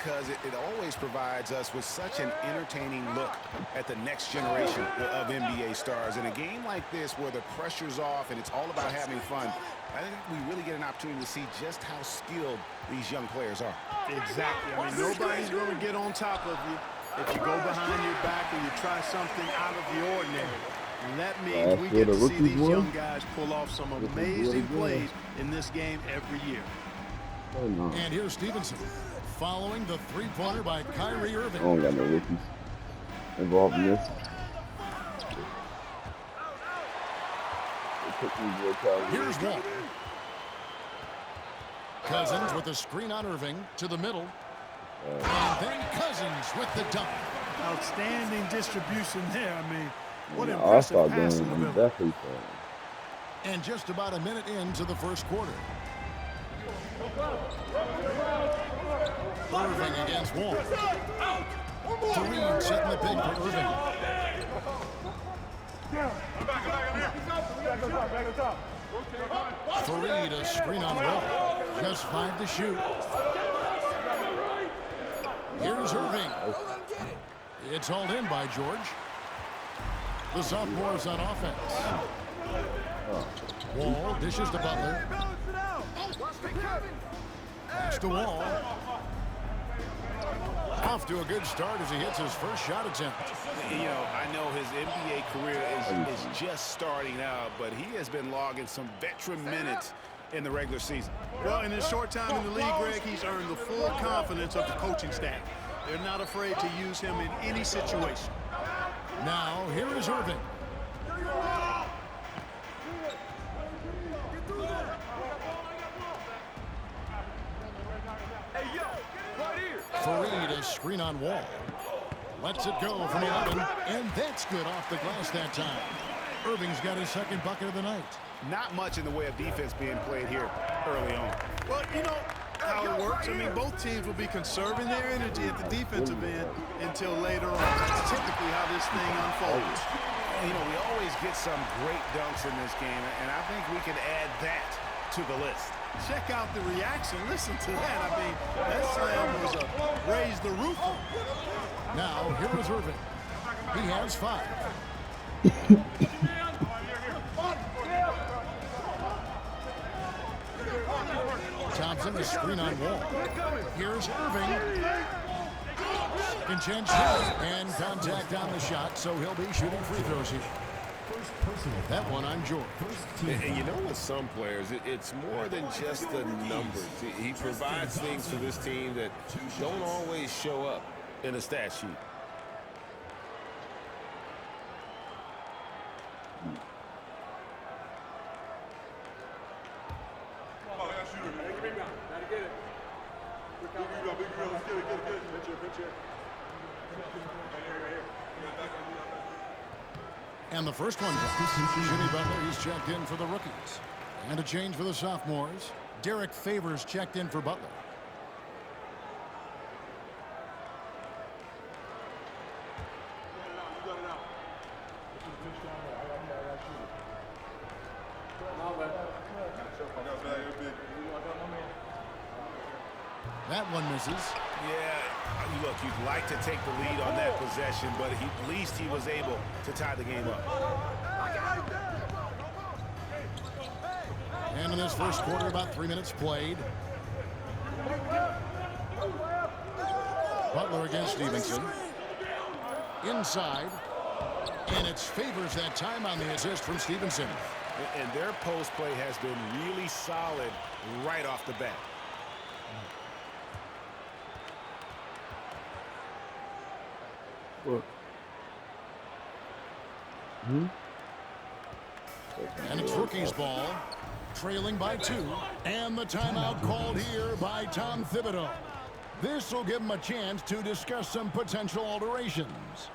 because it always provides us with such an entertaining look at the next generation of NBA stars. In a game like this where the pressure's off and it's all about having fun, I think we really get an opportunity to see just how skilled these young players are. Exactly. I mean, nobody's going to get on top of you if you go behind your back and you try something out of the ordinary. And that means we get to see these young guys pull off some amazing plays in this game every year. And here's Stevenson following the three-pointer by Kyrie Irving. I don't got no rookies involved in this. Here's Wall. Cousins with the screen on Irving to the middle. And then Cousins with the dunk. Outstanding distribution there. I mean, what impressive passing ability. And just about a minute into the first quarter. Irving against Wall. Fareed setting the pick for Irving. Fareed a screen on Wall. Just 5 to shoot. Here's Irving. It's hauled in by George. The sophomores on offense. Wall dishes to Butler. Pass to Wall. Off to a good start as he hits his first shot attempt. You know, I know his NBA career is just starting out, but he has been logging some veteran minutes in the regular season. Well, in his short time in the league, Greg, he's earned the full confidence of the coaching staff. They're not afraid to use him in any situation. Now, here is Irving. Fareed a screen on Wall. Lets it go from 11, and that's good off the glass that time. Irving's got his second bucket of the night. Not much in the way of defense being played here early on. Well, you know how it works. I mean, both teams will be conserving their energy at the defensive end until later on. That's typically how this thing unfolds. You know, we always get some great dunks in this game, and I think we can add that to the list. Check out the reaction. Listen to that. I mean, that slam was a raise the roof. Now, here is Irving. He has 5. Thompson, a screen on Wall. Here's Irving. Second chance shot and contact on the shot, so he'll be shooting free throws here. That one on George. And you know, with some players, it's more than just the numbers. He provides things for this team that don't always show up in the stat sheet. And the first one goes. Jimmy Butler, he's checked in for the rookies. And a change for the sophomores. Derek Favors checked in for Butler. That one misses. Yeah, look, you'd like to take the lead on that possession, but at least he was able to tie the game up. And in this first quarter, about 3 minutes played. Butler against Stevenson. Inside. And it's Favors that time on the assist from Stevenson. And their post play has been really solid right off the bat. What? And it's rookies ball, trailing by 2. And the timeout called here by Tom Thibodeau. This will give him a chance to discuss some potential alterations.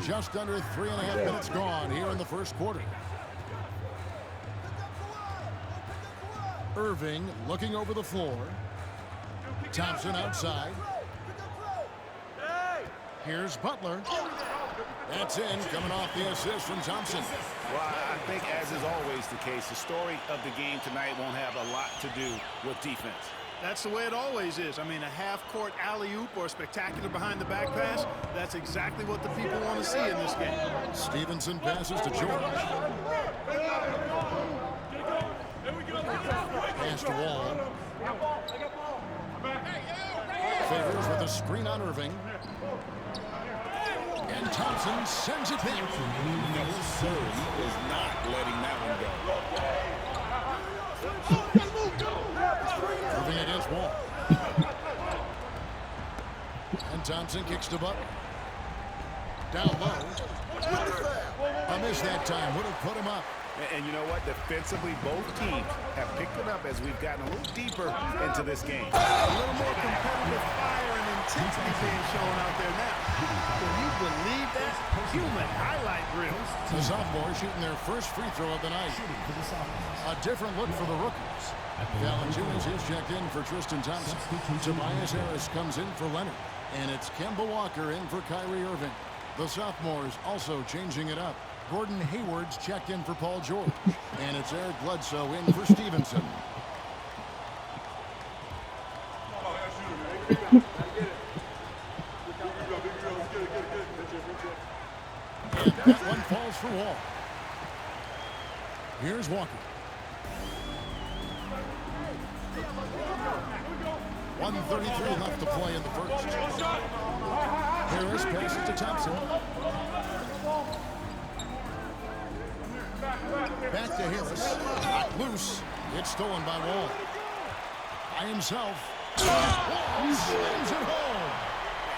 Just under 3.5 minutes gone here in the first quarter. Irving looking over the floor. Thompson outside. Here's Butler. That's in, coming off the assist from Thompson. Well, I think, as is always the case, the story of the game tonight won't have a lot to do with defense. That's the way it always is. I mean, a half-court alley-oop or a spectacular behind-the-back pass, that's exactly what the people want to see in this game. Stevenson passes to George. Pass to Wall. Favors with a screen on Irving. And Thompson sends it back. No, sir, he is not letting that one go. Irving against Wall. And Thompson kicks to Butler. Down low. A miss that time. Would have put him up. And you know what? Defensively, both teams have picked it up as we've gotten a little deeper into this game. A little more competitive fire and intensity being shown out there now. Can you believe that? Human highlight reels. The sophomores shooting their first free throw of the night. A different look for the rookies. Valanciunas is checked in for Tristan Thompson. Tobias Harris comes in for Leonard. And it's Kemba Walker in for Kyrie Irving. The sophomores also changing it up. Gordon Hayward's checked in for Paul George. And it's Eric Bledsoe in for Stevenson. And that one falls for Wall. Here's Walker. 1:33 left to play in the first. Harris passes to Thompson. Back to Harris. Knocked loose. It's stolen by Wall. By himself. Wall slams it home.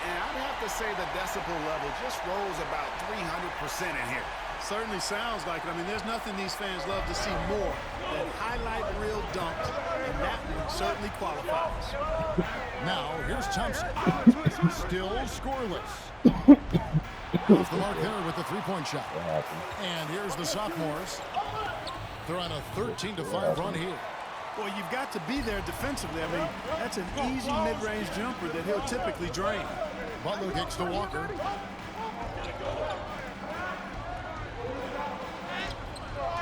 And I'd have to say the decibel level just rose about 300% in here. Certainly sounds like it. I mean, there's nothing these fans love to see more than highlight reel dunks, and that one certainly qualifies. Now, here's Thompson. Still scoreless. Off the mark there with the three-point shot. And here's the sophomores. They're on a 13-5 run here. Well, you've got to be there defensively. I mean, that's an easy mid-range jumper that he'll typically drain. Butler kicks to Walker.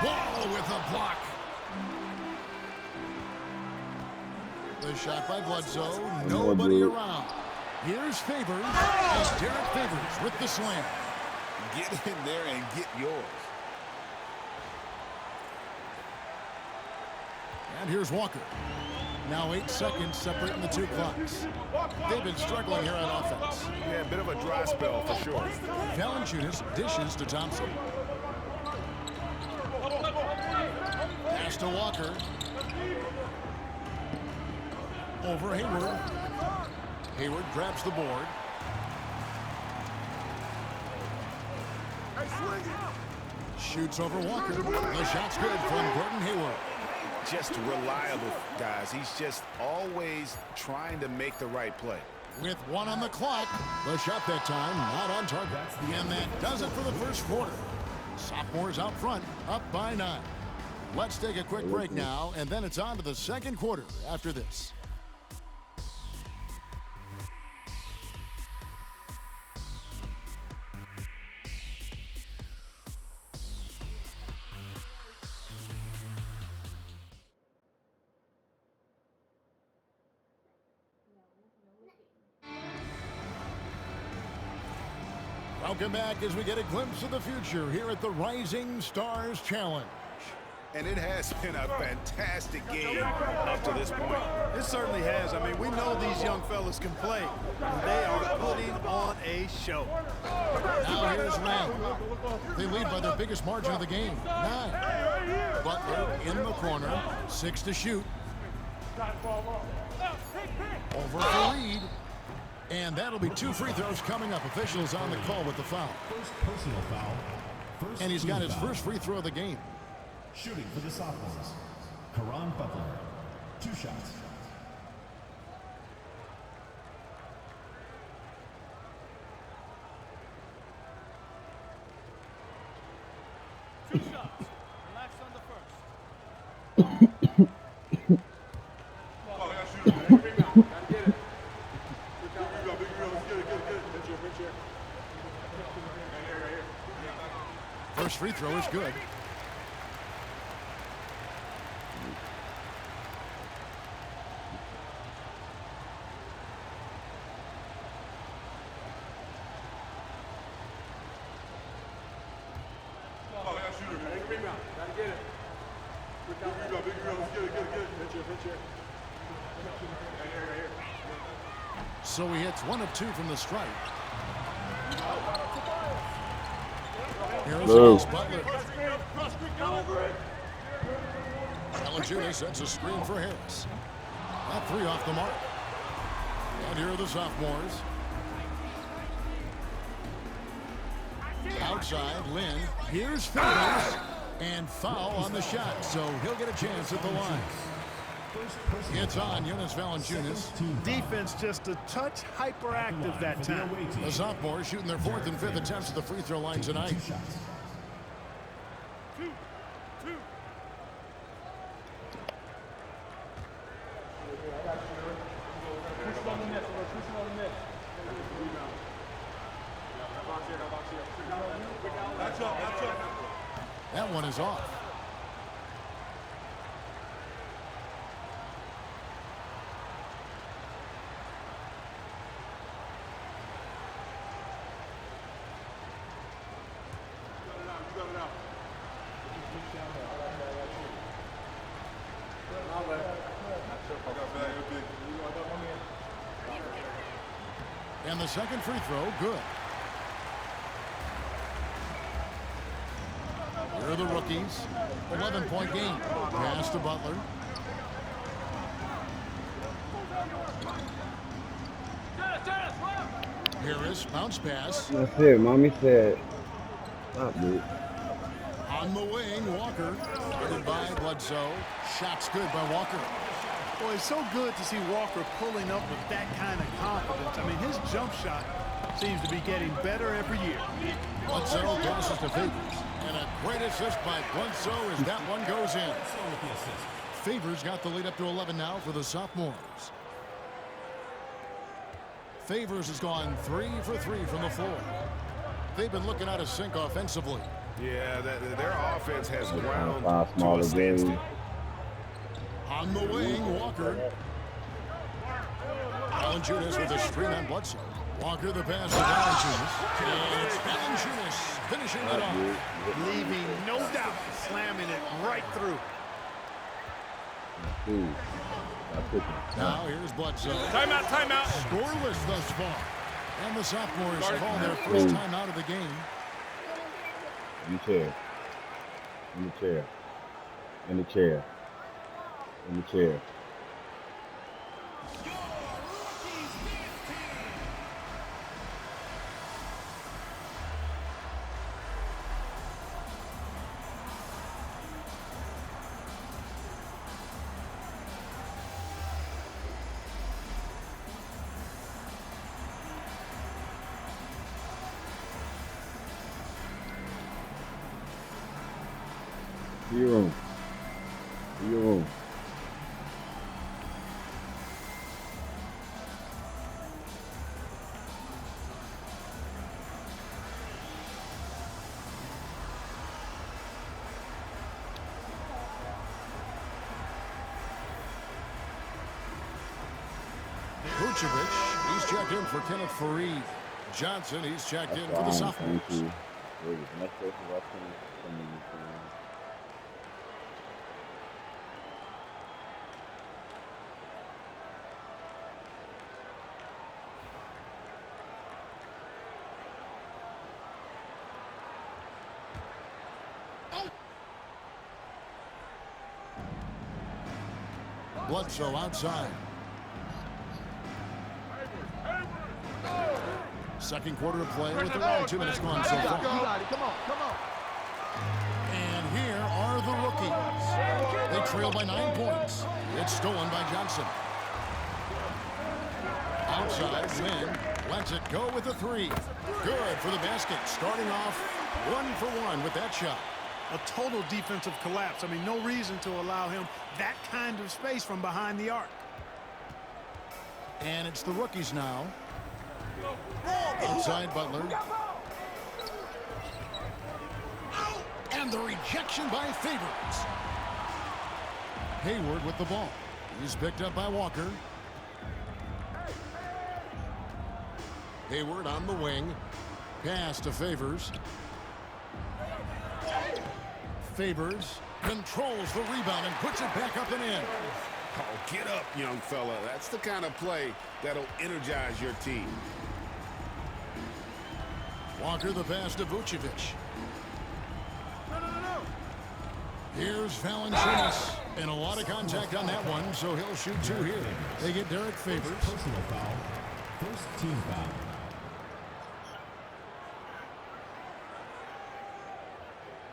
Wall with a block. The shot by Bledsoe. Nobody around. Here's Favors. And Derek Favors with the slam. Get in there and get yours. And here's Walker. Now 8 seconds separating the two clocks. They've been struggling here on offense. Yeah, a bit of a dry spell for sure. Valanciunas dishes to Thompson. Pass to Walker. Over Hayward. Hayward grabs the board. Shoots over Walker. The shot's good from Gordon Hayward. Just reliable, guys. He's just always trying to make the right play. With 1 on the clock, the shot that time not on target. And that does it for the first quarter. Sophomores out front, up by 9. Let's take a quick break now, and then it's on to the second quarter after this. Welcome back as we get a glimpse of the future here at the Rising Stars Challenge. And it has been a fantastic game up to this point. It certainly has. I mean, we know these young fellas can play. And they are putting on a show. Now here's Rand. They lead by their biggest margin of the game, 9. Butler in the corner, 6 to shoot. Over the lead. And that'll be 2 free throws coming up. Officials on the call with the foul. First personal foul. And he's got his first free throw of the game. Shooting for the sophomores, Caron Butler. 2 shots. throw is good. So he hits 1 of 2 from the stripe. Here's against Butler. Valanciunas sets a screen for Harris. That 3 off the mark. And here are the sophomores. Outside, Lynn. Here's Favors. And foul on the shot, so he'll get a chance at the line. It's on Jonas Valanciunas. Defense just a touch hyperactive that time. The sophomores shooting their 4th and 5th attempts at the free throw line tonight. That one is off. And the second free throw, good. Here are the rookies. 11-point game. Pass to Butler. Harris, bounce pass. That's it. Mommy said, stop, dude. On the wing, Walker. Guarded by Bledsoe. Shot's good by Walker. Boy, it's so good to see Walker pulling up with that kind of confidence. I mean, his jump shot seems to be getting better every year. Bledsoe passes to Favors. And a great assist by Bledsoe as that one goes in. Favors got the lead up to 11 now for the sophomores. Favors has gone 3 for 3 from the floor. They've been looking out of sync offensively. Yeah, their offense has ground to Smaller a standstill. On the wing, Walker. Valanciunas with a screen on Bledsoe. Walker the pass to Valanciunas. And it's Valanciunas finishing it off. Leaving no doubt, slamming it right through. Now here's Bledsoe. Timeout, timeout. Scoreless thus far. And the sophomores call their first time out of the game. In the chair. In the chair. In the chair. In the chair. Your room. Vucevic, he's checked in for Kenneth Faried. Johnson, he's checked in for the sophomores. Bledsoe outside. Second quarter of play with around 2 minutes gone so far. Come on. And here are the rookies. They trail by 9 points. It's stolen by Johnson. Outside, Lynn lets it go with a 3. Good for the basket. Starting off 1 for 1 with that shot. A total defensive collapse. I mean, no reason to allow him that kind of space from behind the arc. And it's the rookies now. Outside Butler. And the rejection by Favors. Hayward with the ball. He's picked up by Walker. Hayward on the wing. Pass to Favors. Favors controls the rebound and puts it back up and in. Oh, get up, young fella. That's the kind of play that'll energize your team. Walker the pass to Vucevic. Here's Valanciunas. And a lot of contact on that one, so he'll shoot 2 here. They get Derek Favors. Personal foul. First team foul.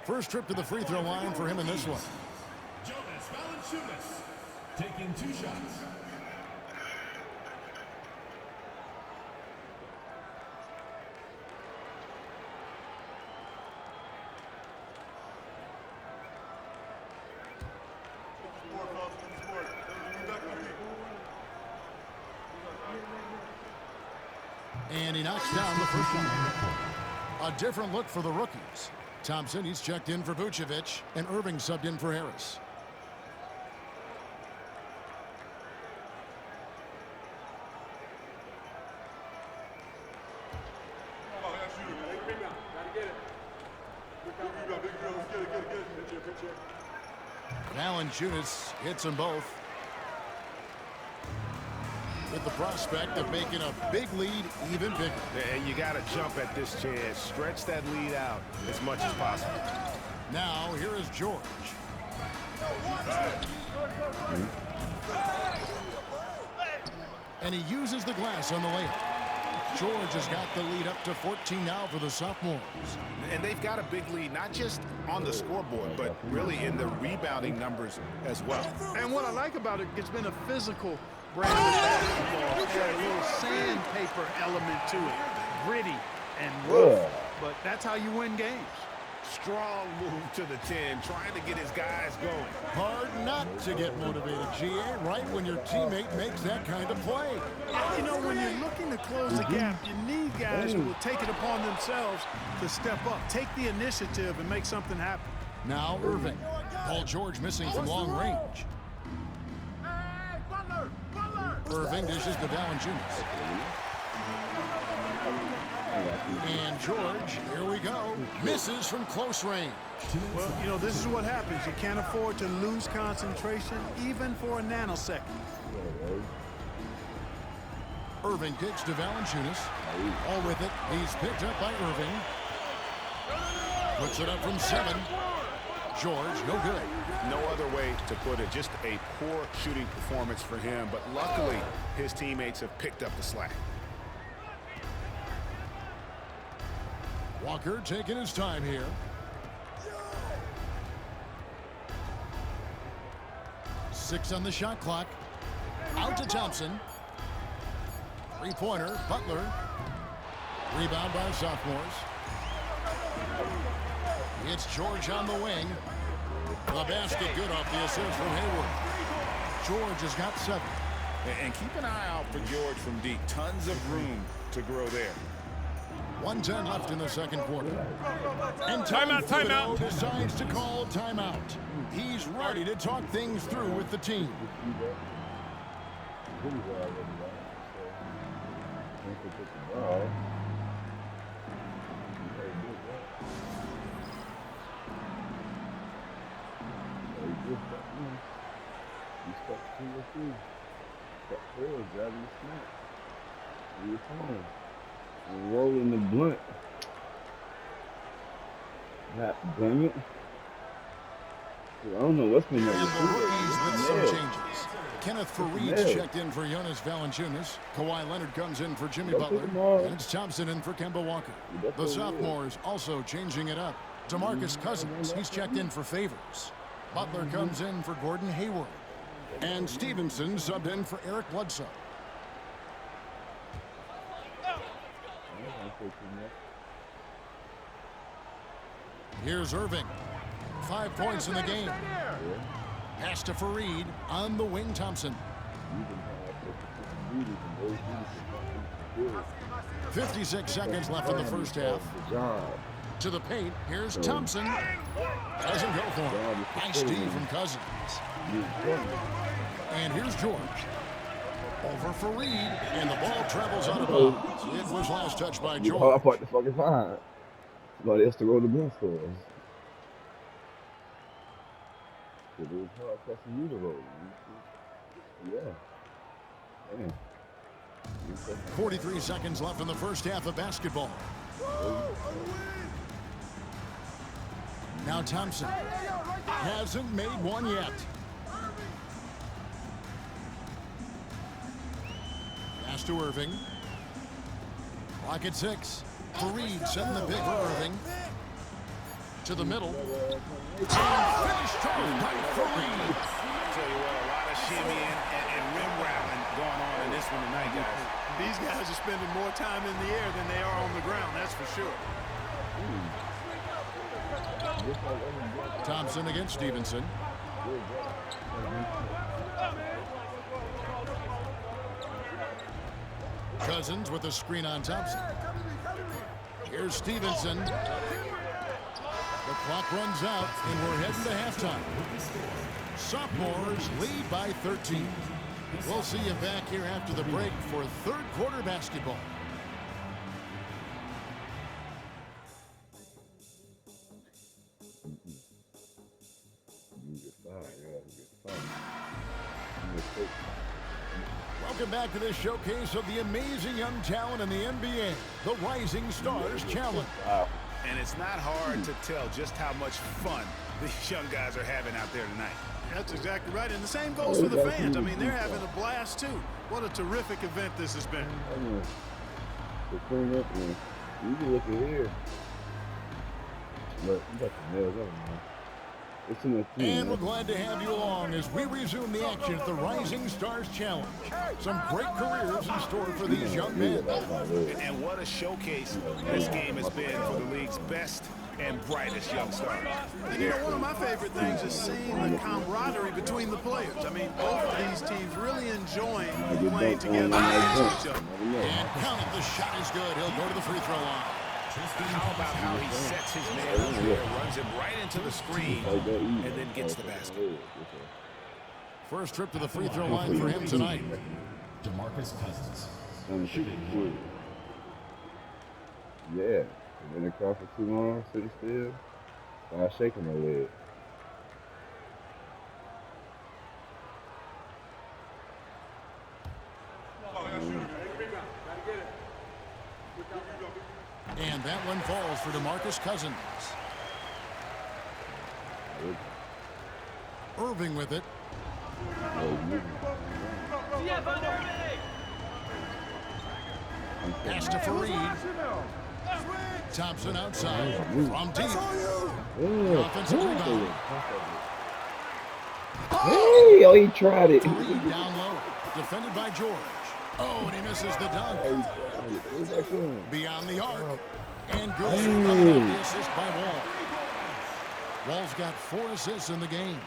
First trip to the free throw line for him in this one. Jonas Valanciunas taking 2 shots. And he knocks down the first one. A different look for the rookies. Thompson, he's checked in for Vucevic, and Irving subbed in for Harris. Valanciunas hits them both, with the prospect of making a big lead even bigger. And you got to jump at this chance. Stretch that lead out as much as possible. Now, here is George. And he uses the glass on the layup. George has got the lead up to 14 now for the sophomores. And they've got a big lead, not just on the scoreboard, but really in the rebounding numbers as well. And what I like about it, it's been a physical brand of basketball. It had a little sandpaper element to it. Gritty and rough. But that's how you win games. Strong move to the 10, trying to get his guys going. Hard not to get motivated, GA, right when your teammate makes that kind of play. You know, when you're looking to close the gap, you need guys who will take it upon themselves to step up, take the initiative, and make something happen. Now Irving. Paul George missing from long range. Irving dishes to Valanciunas. And George, here we go, misses from close range. Well, you know, this is what happens. You can't afford to lose concentration, even for a nanosecond. Irving kicks to Valanciunas. All with it. He's picked up by Irving. Puts it up from 7. George, no good. No other way to put it. Just a poor shooting performance for him. But luckily, his teammates have picked up the slack. Walker taking his time here. Six on the shot clock. Out to Thompson. Three-pointer, Butler. Rebound by sophomores. It's George on the wing. The basket good off the assist from Hayward. George has got 7. And keep an eye out for George from deep. Tons of room to grow there. 1:10 left in the second quarter. And Timeout. Decides to call timeout. He's ready to talk things through with the team. Rolling the blunt. God dang it. I don't know what's been And there. the rookies with some changes. Kenneth Farid's checked in for Jonas Valanciunas. Kawhi Leonard comes in for Jimmy Butler. And it's Thompson in for Kemba Walker. The sophomores also changing it up. DeMarcus Cousins, he's checked in for Favors. Butler comes in for Gordon Hayward. And Stevenson subbed in for Eric Bledsoe. Here's Irving. 5 points in the game. Pass to Farid on the wing, Thompson. 56 seconds left in the first half. To the paint. Here's Thompson. Doesn't go for him. Nice D from Cousins. And here's George. Over for Reed. And the ball travels out of bounds. It was last touched by George. I part the fucking fine. Somebody else to roll the ball for us. It was hard pressing you to roll. Yeah. Damn. 43 seconds left in the first half of basketball. Now Thompson hasn't made one yet. Pass to Irving. Clock at 6. Fareed setting the pick for Irving. To the middle. And finished off by Fareed. Tell you what, a lot of shimmying and rim wrapping going on in this one tonight, guys. These guys are spending more time in the air than they are on the ground, that's for sure. Thompson against Stevenson. Cousins with a screen on Thompson. Here's Stevenson. The clock runs out, and we're heading to halftime. Sophomores lead by 13. We'll see you back here after the break for third quarter basketball. Welcome back to this showcase of the amazing young talent in the NBA, the Rising Stars Challenge. And it's not hard to tell just how much fun these young guys are having out there tonight. That's exactly right, and the same goes for the fans. I mean, they're having a blast, too. What a terrific event this has been. You can look at here. But you got the nails on, man. And we're glad to have you along as we resume the action at the Rising Stars Challenge. Some great careers in store for these young men. And what a showcase this game has been for the league's best and brightest young stars. And you know, one of my favorite things is seeing the camaraderie between the players. I mean, both of these teams really enjoying playing together against each other. And count it, the shot is good. He'll go to the free throw line. How about how he sets his man up here, runs him right into the screen, and then gets the basket. First trip to the free throw line for him tonight. DeMarcus Cousins. Shooting. Yeah. Been across for too long, sitting still. Start shaking my leg. And that one falls for DeMarcus Cousins. Irving with it. Pass to Fareed. Thompson outside from deep. Offensive rebound. Hey, oh, he tried it. Fareed down low. Defended by George. Oh, and he misses the dunk. Beyond the arc. And good the assist by Wall. Wall's got 4 assists in the game.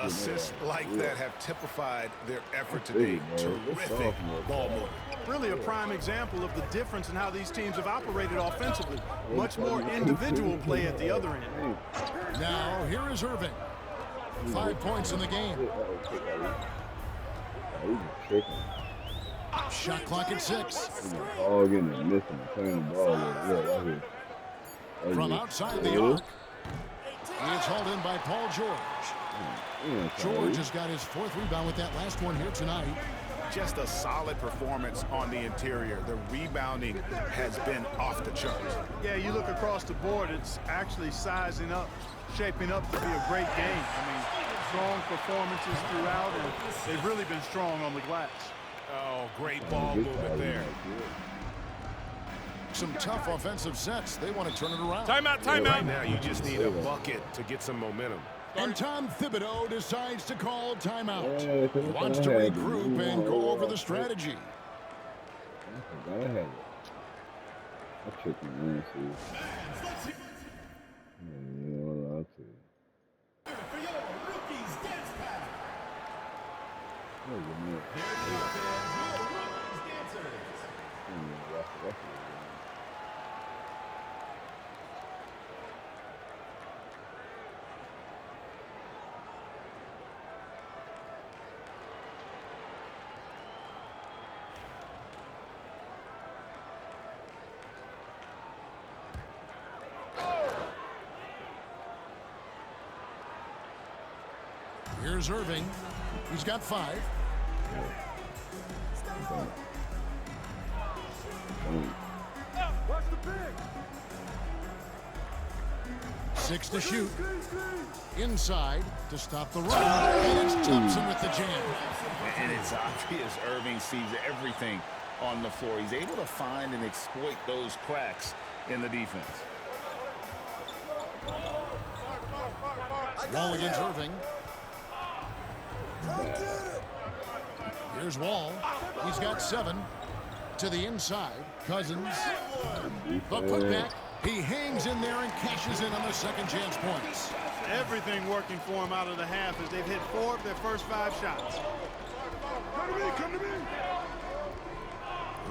Assists like that have typified their effort today. Terrific ball movement. Really a prime example of the difference in how these teams have operated offensively. Much more individual play at the other end. Now, here is Irving. 5 points in the game. Shot clock at 6. All getting it, missing, turning the ball over. From outside the arc. It's hauled in by Paul George. George has got his 4th rebound with that last one here tonight. Just a solid performance on the interior. The rebounding has been off the charts. Yeah, you look across the board, it's actually sizing up, shaping up to be a great game. I mean, strong performances throughout, and they've really been strong on the glass. Oh, great ball movement there. Some tough offensive sets. They want to turn it around. Timeout, timeout. Right now, you just need a bucket to get some momentum. And Tom Thibodeau decides to call timeout. He wants to regroup and go over the strategy. Here's Irving. He's got 5. Watch the pick. 6 to shoot. Inside to stop the run. And it's Thompson with the jam. And it's obvious Irving sees everything on the floor. He's able to find and exploit those cracks in the defense. Wall against Irving. Here's Wall. He's got 7 to the inside. Cousins. The putback. He hangs in there and cashes in on the second chance points. Everything working for him out of the half as they've hit 4 of their first 5 shots. Come to me.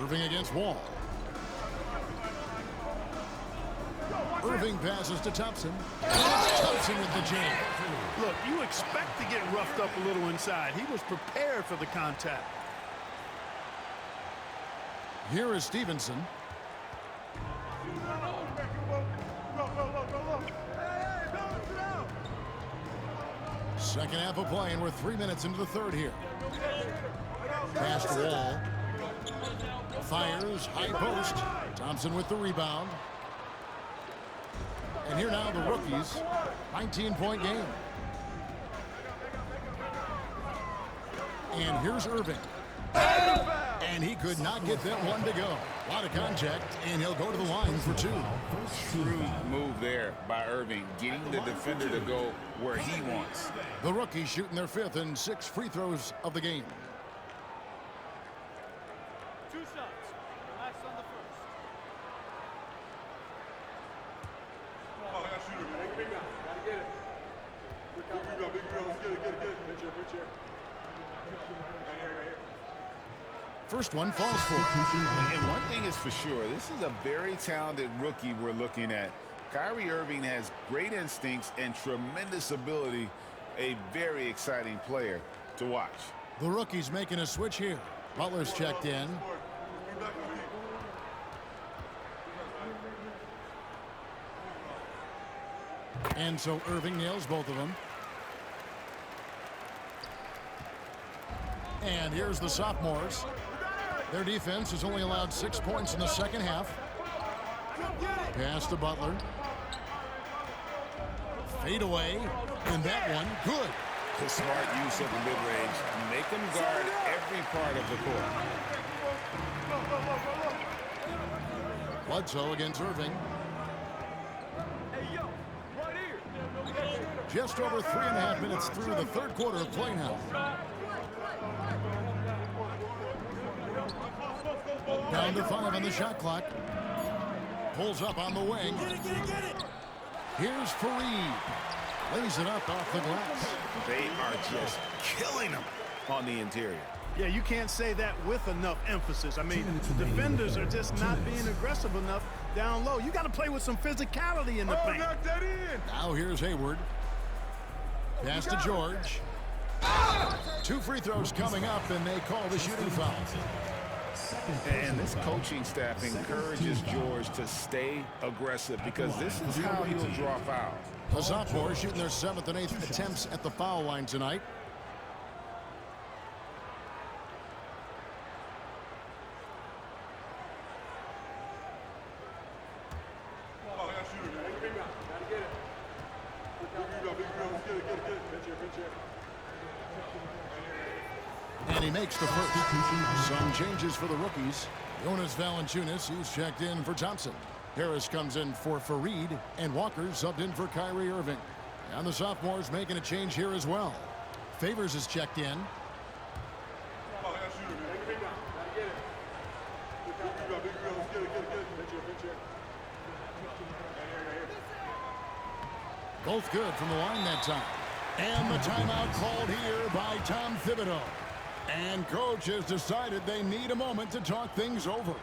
Irving against Wall. Irving passes to Thompson. And it's Thompson with the jam. Look, you expect to get roughed up a little inside. He was prepared for the contact. Here is Stevenson. Second half of play, and we're 3 minutes into the third here. Pass to Wall. Fires, high post. Thompson with the rebound. And here now the rookies. 19-point game. And here's Irving. And he could not get that one to go. A lot of contact, and he'll go to the line for 2. True move there by Irving, getting the defender to go where he wants. The rookies shooting their 5th and 6th free throws of the game. 2 shots. Last on the first. Oh, I got shooter, man. Gotta get it. Big rebound. Get it. Pitch here. First one falls for. And one thing is for sure, this is a very talented rookie we're looking at. Kyrie Irving has great instincts and tremendous ability. A very exciting player to watch. The rookie's making a switch here. Butler's checked in. And so Irving nails both of them. And here's the sophomores. Their defense has only allowed 6 points in the second half. Pass to Butler. Fade away. And that one, good. The smart use of the mid-range. Make them guard every part of the court. Bledsoe against Irving. Just over 3.5 minutes through the third quarter of play now. Down to 5 on the shot clock. Pulls up on the wing. Here's Fareed. Lays it up off the glass. They are just killing them on the interior. Yeah, you can't say that with enough emphasis. I mean, the defenders are just not being aggressive enough down low. You got to play with some physicality in the paint. Now here's Hayward. Pass to George. 2 free throws coming up, and they call the shooting foul. And this coaching staff encourages George to stay aggressive because this is how he'll draw fouls. The sophomores shooting their 7th and 8th attempts at the foul line tonight. And he makes the first. Some changes for the rookies. Jonas Valanciunas, he's checked in for Thompson. Harris comes in for Fareed, and Walker subbed in for Kyrie Irving. And the sophomores making a change here as well. Favors is checked in. Both good from the line that time. And the timeout called here by Tom Thibodeau. And coach has decided they need a moment to talk things over.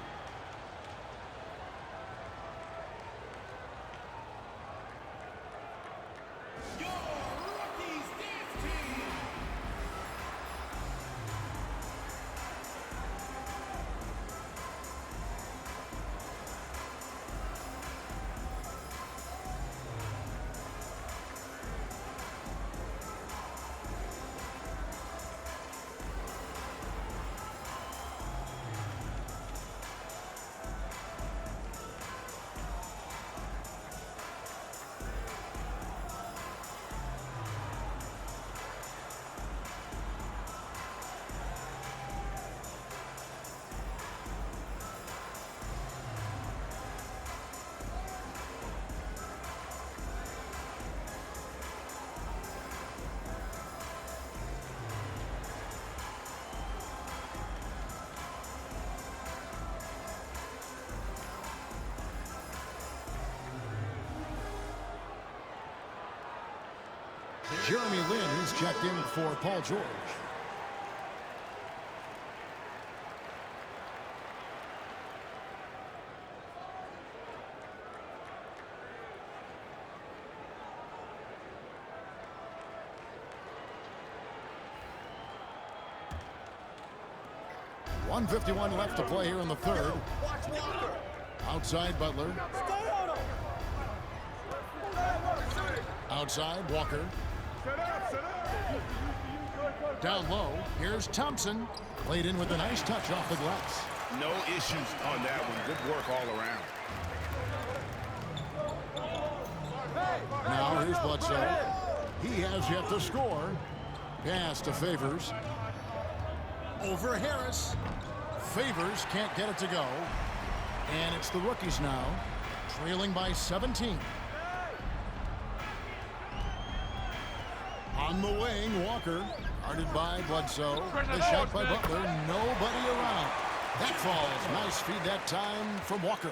Jeremy Lin, who's checked in for Paul George. .151 left to play here in the third. Outside Butler. Outside Walker. Down low, here's Thompson. Played in with a nice touch off the glass. No issues on that one. Good work all around. Now here's Bledsoe. He has yet to score. Pass to Favors. Over Harris. Favors can't get it to go. And it's the rookies now, trailing by 17. On the wing, Walker, guarded by Bledsoe. The shot by Butler, nobody around. That falls. Nice feed that time from Walker.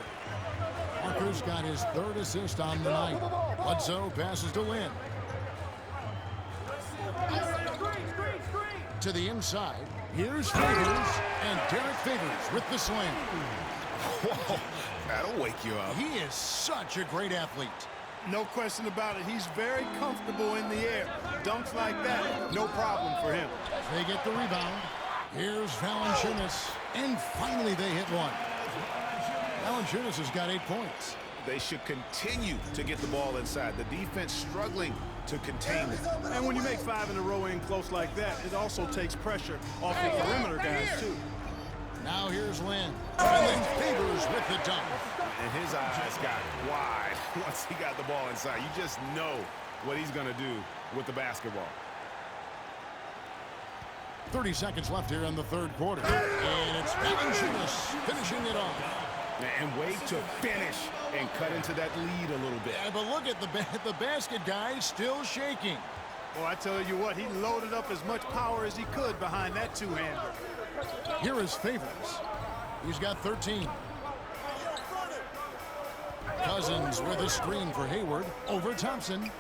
Walker's got his third assist on the night. Bledsoe passes to Lin. To the inside. Here's Favors, and Derek Favors with the slam. Whoa, that'll wake you up. He is such a great athlete. No question about it. He's very comfortable in the air. Dunks like that, no problem for him. They get the rebound. Here's Valanciunas, and finally they hit one. Valanciunas has got 8 points. They should continue to get the ball inside. The defense struggling to contain it. And when you make 5 in a row in close like that, it also takes pressure off the perimeter guys, too. Now here's Lin. And then Favors with the dunk. And his eyes got wide once he got the ball inside. You just know what he's going to do with the basketball. 30 seconds left here in the third quarter. And it's Valanciunas finishing it off. And wait to finish and cut into that lead a little bit. Yeah, but look at the basket guy still shaking. Well, I tell you what, he loaded up as much power as he could behind that two-hander. Here is Favors. He's got 13. Cousins with a screen for Hayward. Over Thompson.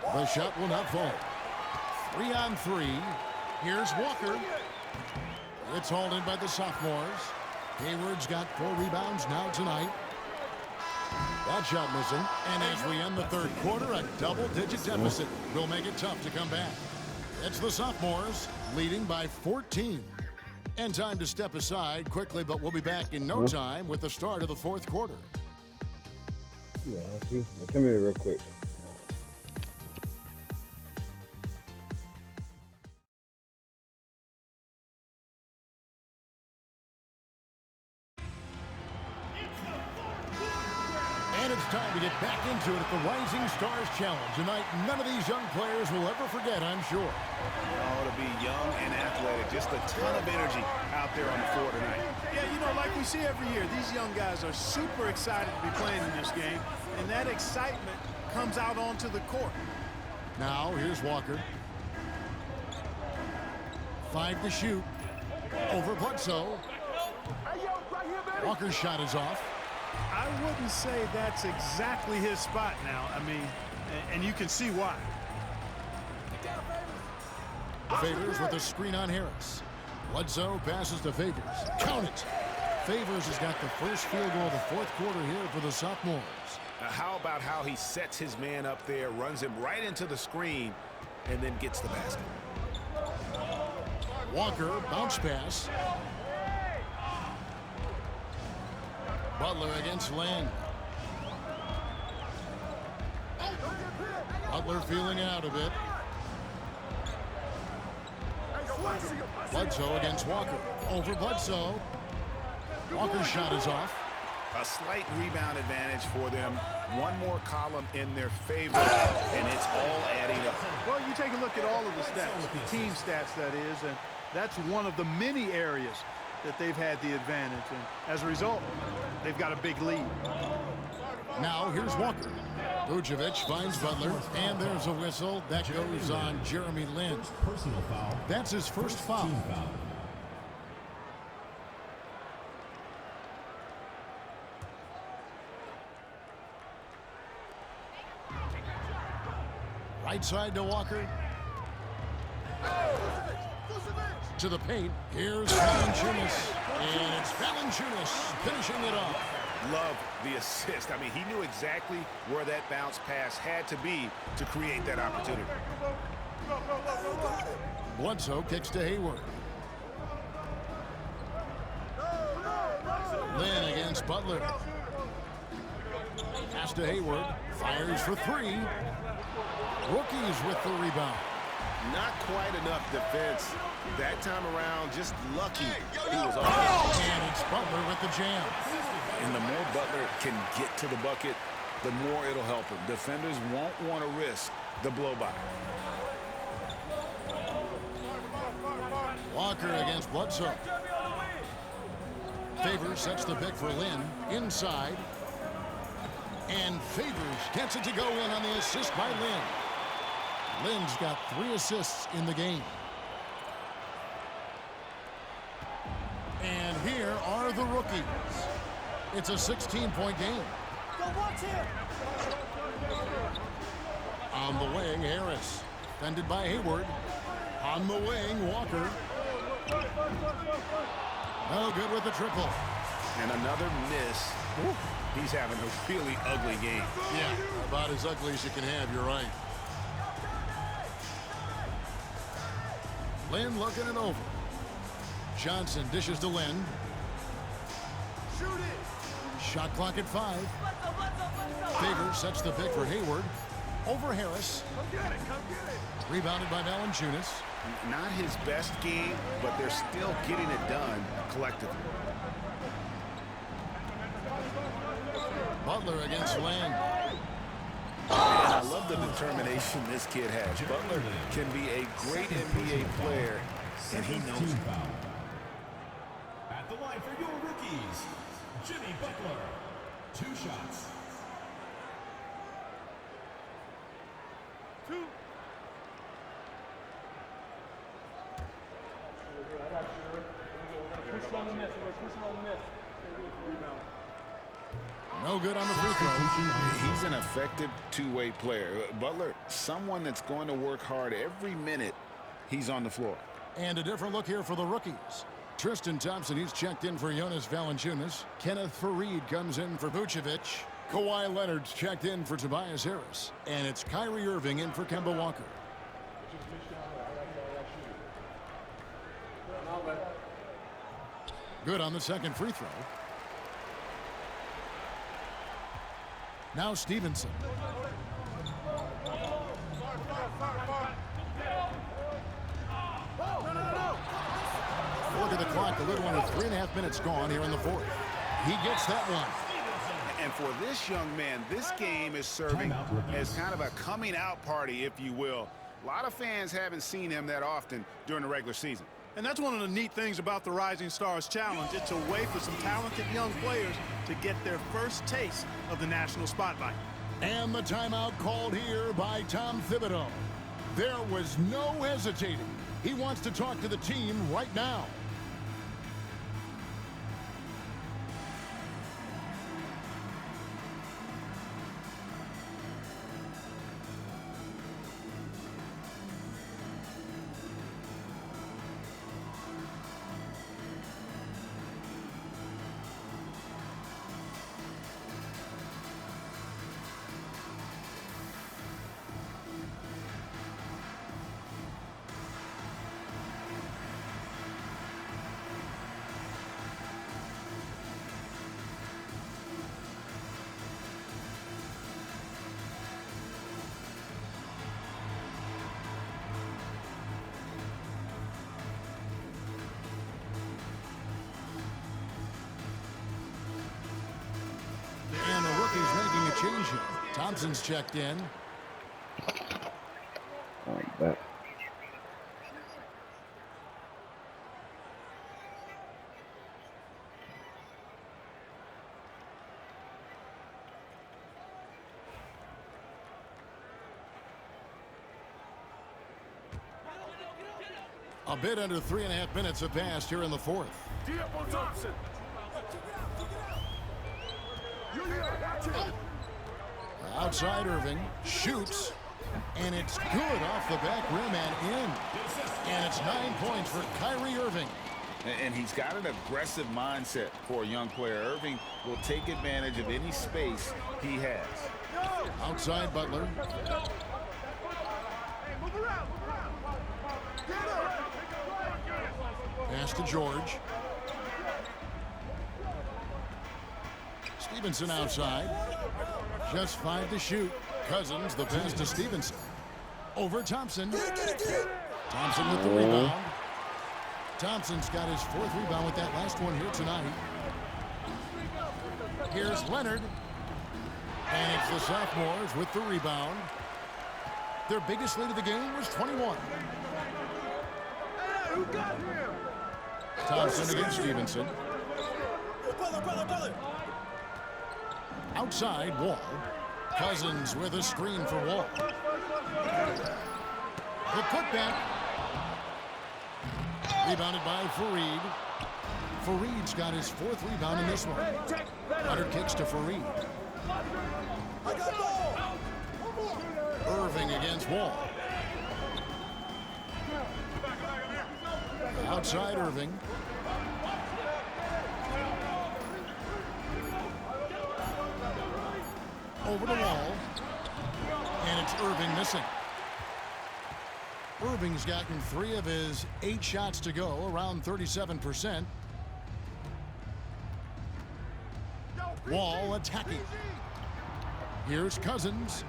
The shot will not fall. 3 on 3. Here's Walker. It's hauled in by the sophomores. Hayward's got 4 rebounds now tonight. That shot missing. And as we end the third quarter, a double-digit deficit will make it tough to come back. It's the sophomores leading by 14. And time to step aside quickly, but we'll be back in no time with the start of the fourth quarter. Yeah, come here real quick. And it's time to get back into it at the Rising Stars Challenge. Tonight, none of these young players will ever forget, I'm sure. Oh, to be young and athletic. Just a ton of energy out there on the floor tonight. Yeah, you know, like we see every year, these young guys are super excited to be playing in this game, and that excitement comes out onto the court. Now, here's Walker. 5 to shoot. Over Bledsoe. Walker's shot is off. I wouldn't say that's exactly his spot now. I mean, and you can see why. Favors with a screen on Harris. Bledsoe passes to Favors. Count it. Favors has got the first field goal of the fourth quarter here for the sophomores. Now, how about how he sets his man up there, runs him right into the screen, and then gets the basket. Walker, bounce pass. Butler against Lin. Butler feeling out a bit. Bledsoe against Walker. Over Bledsoe. Walker's shot is off. A slight rebound advantage for them. One more column in their favor, and it's all adding up. Well, you take a look at all of the stats, the team stats, that is, and that's one of the many areas that they've had the advantage. And as a result, they've got a big lead. Now here's Walker. Vucevic finds Butler, and there's a whistle that goes on Jeremy Lin. Personal foul. That's his first foul. Team foul. Right side to Walker. To the paint. Here's Valanciunas. And it's Valanciunas finishing it off. Love the assist. I mean, he knew exactly where that bounce pass had to be to create that opportunity. Bledsoe kicks to Hayward. Lynn against Butler. Pass to Hayward. Fires for three. Rookies with the rebound. Not quite enough defense. That time around, just lucky he was off. And it's Butler with the jam. And the more Butler can get to the bucket, the more it'll help him. Defenders won't want to risk the blow-by. Walker against Bledsoe. Favors sets the pick for Lynn. Inside. And Favors gets it to go in on the assist by Lynn. Lynn's got 3 assists in the game. And here are the rookies. It's a 16-point game. On the wing, Harris. Defended by Hayward. On the wing, Walker. No good with the triple. And another miss. Woo. He's having a really ugly game. Yeah, about as ugly as you can have, you're right. Lynn looking it over. Johnson dishes to Lynn. Shoot it. Shot clock at 5. Favors sets the pick for Hayward. Over Harris. Come get it. Rebounded by Valanciunas. Not his best game, but they're still getting it done collectively. Butler against Lynn. And I love the determination this kid has. Butler can be a great NBA player, and he knows it. At the line for your rookies, Jimmy Butler. 2 shots. No good on the free throw. He's an effective two-way player. Butler, someone that's going to work hard every minute he's on the floor. And a different look here for the rookies. Tristan Thompson, he's checked in for Jonas Valanciunas. Kenneth Faried comes in for Vucevic. Kawhi Leonard's checked in for Tobias Harris. And it's Kyrie Irving in for Kemba Walker. Good on the second free throw. Now Stevenson. Look at the clock. A little under 3.5 minutes gone here in the fourth. He gets that one. And for this young man, this game is serving as kind of a coming out party, if you will. A lot of fans haven't seen him that often during the regular season. And that's one of the neat things about the Rising Stars Challenge. It's a way for some talented young players to get their first taste of the national spotlight. And the timeout called here by Tom Thibodeau. There was no hesitating. He wants to talk to the team right now. And the rookie's making a change here. Thompson's checked in. Back. A bit under 3.5 minutes have passed here in the fourth. Outside Irving shoots And it's good off the back rim and in. And it's 9 points for Kyrie Irving. And he's got an aggressive mindset for a young player. Irving will take advantage of any space he has. Outside Butler. Pass to George. Stevenson outside. Just 5 to shoot. Cousins, the pass to Stevenson. Over Thompson. Thompson with the rebound. Thompson's got his 4th rebound with that last one here tonight. Here's Leonard. And it's the sophomores with the rebound. Their biggest lead of the game was 21. Thompson against Stevenson. Outside, Wall. Cousins with a screen for Wall. The putback. Rebounded by Fareed. Fareed's got his 4th rebound in this one. Leonard kicks to Fareed. Irving against Wall. Outside Irving. Over the Wall. And it's Irving missing. Irving's gotten 3 of his 8 shots to go, around 37%. Wall attacking. Here's Cousins.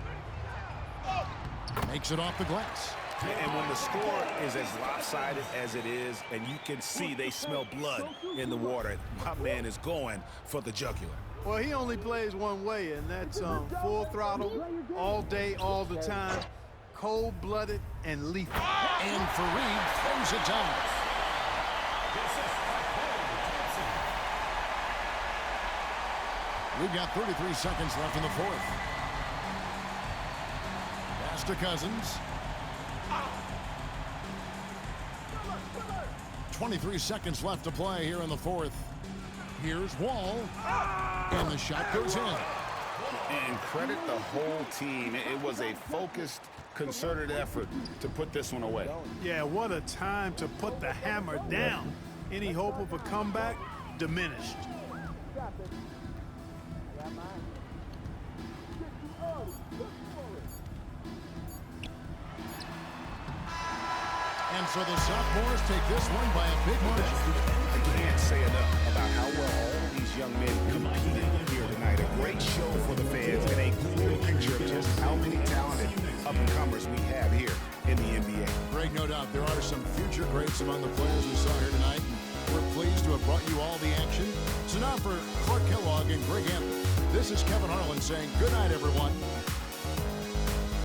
Makes it off the glass. And when the score is as lopsided as it is, and you can see they smell blood in the water, my man is going for the jugular. Well, he only plays one way, and that's full throttle, all day, all the time, cold-blooded and lethal. And Fareed throws it down. We've got 33 seconds left in the 4th. Pass to Cousins. 23 seconds left to play here in the 4th. Here's Wall. And the shot goes in. And credit the whole team. It was a focused, concerted effort to put this one away. Yeah, what a time to put the hammer down. Any hope of a comeback diminished. And so the sophomores take this one by a big margin. I can't say enough about how well all these young men competed here tonight. A great show for the fans and a clear picture of just how many talented up-and-comers we have here in the NBA. Greg, no doubt there are some future greats among the players we saw here tonight. We're pleased to have brought you all the action. So now for Clark Kellogg and Greg Anthony, this is Kevin Harlan saying good night, everyone.